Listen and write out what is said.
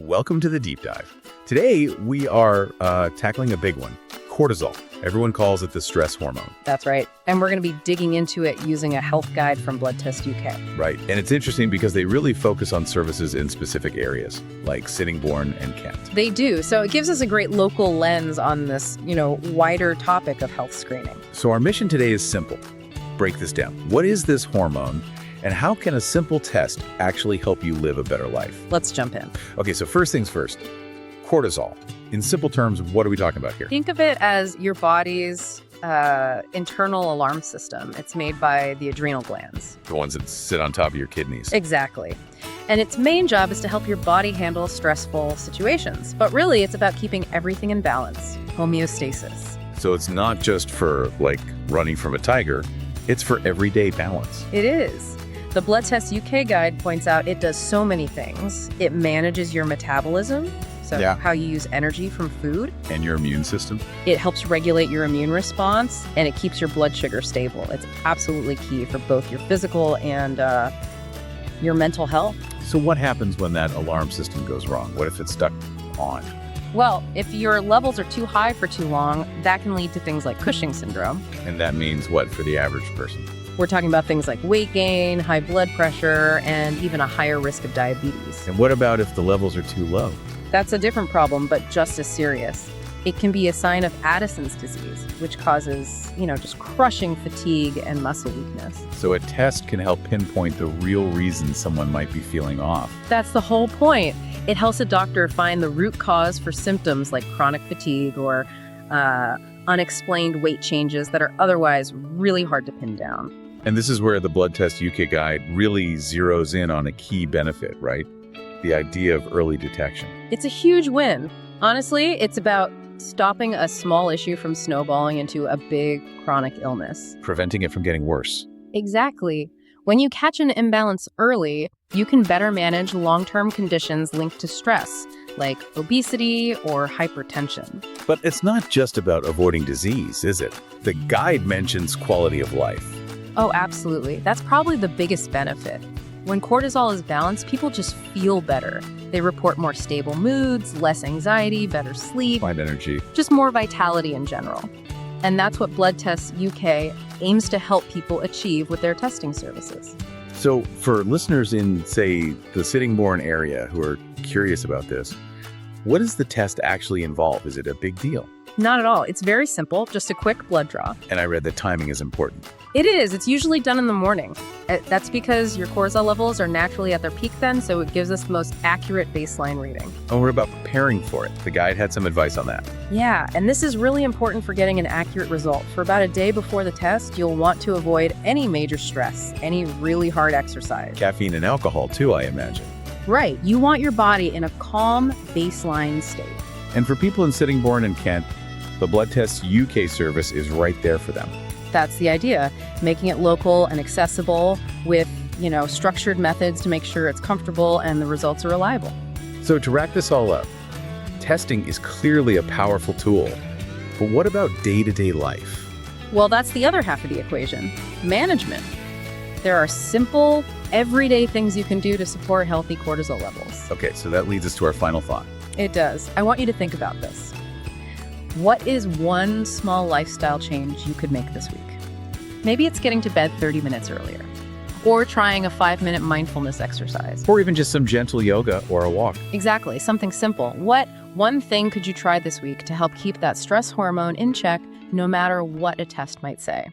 Welcome to the deep dive. Today, we are tackling a big one, cortisol. Everyone calls it the stress hormone. That's right. And we're going to be digging into it using a health guide from Blood Test UK. Right. And it's interesting because they really focus on services in specific areas, like Sittingbourne and Kent. They do. So it gives us a great local lens on this, wider topic of health screening. So our mission today is simple. Break this down. What is this hormone? And how can a simple test actually help you live a better life? Let's jump in. Okay, so first things first, cortisol. In simple terms, what are we talking about here? Think of it as your body's internal alarm system. It's made by the adrenal glands. The ones that sit on top of your kidneys. Exactly. And its main job is to help your body handle stressful situations. But really, it's about keeping everything in balance, homeostasis. So it's not just for, running from a tiger. It's for everyday balance. It is. The Blood Test UK guide points out it does so many things. It manages your metabolism, how you use energy from food. And your immune system. It helps regulate your immune response, and it keeps your blood sugar stable. It's absolutely key for both your physical and your mental health. So what happens when that alarm system goes wrong? What if it's stuck on? Well, if your levels are too high for too long, that can lead to things like Cushing syndrome. And that means what for the average person? We're talking about things like weight gain, high blood pressure, and even a higher risk of diabetes. And what about if the levels are too low? That's a different problem, but just as serious. It can be a sign of Addison's disease, which causes, just crushing fatigue and muscle weakness. So a test can help pinpoint the real reason someone might be feeling off. That's the whole point. It helps a doctor find the root cause for symptoms like chronic fatigue or unexplained weight changes that are otherwise really hard to pin down. And this is where the Blood Test UK guide really zeroes in on a key benefit, right? The idea of early detection. It's a huge win. Honestly, it's about stopping a small issue from snowballing into a big chronic illness. Preventing it from getting worse. Exactly. When you catch an imbalance early, you can better manage long-term conditions linked to stress, like obesity or hypertension. But it's not just about avoiding disease, is it? The guide mentions quality of life. Oh, absolutely. That's probably the biggest benefit. When cortisol is balanced, people just feel better. They report more stable moods, less anxiety, better sleep. Find energy. Just more vitality in general. And that's what Blood Test UK aims to help people achieve with their testing services. So for listeners in, say, the Sittingbourne area who are curious about this, what does the test actually involve? Is it a big deal? Not at all. It's very simple, just a quick blood draw. And I read that timing is important. It is. It's usually done in the morning. That's because your cortisol levels are naturally at their peak then, so it gives us the most accurate baseline reading. And we're about preparing for it. The guide had some advice on that. Yeah, and this is really important for getting an accurate result. For about a day before the test, you'll want to avoid any major stress, any really hard exercise. Caffeine and alcohol too, I imagine. Right. You want your body in a calm baseline state. And for people in Sittingbourne and Kent, the Blood Test UK service is right there for them. That's the idea, making it local and accessible with, structured methods to make sure it's comfortable and the results are reliable. So to wrap this all up, testing is clearly a powerful tool. But what about day-to-day life? Well, that's the other half of the equation, management. There are simple, everyday things you can do to support healthy cortisol levels. Okay, so that leads us to our final thought. It does. I want you to think about this. What is one small lifestyle change you could make this week? Maybe it's getting to bed 30 minutes earlier, or trying a 5-minute mindfulness exercise. Or even just some gentle yoga or a walk. Exactly, something simple. What one thing could you try this week to help keep that stress hormone in check, no matter what a test might say?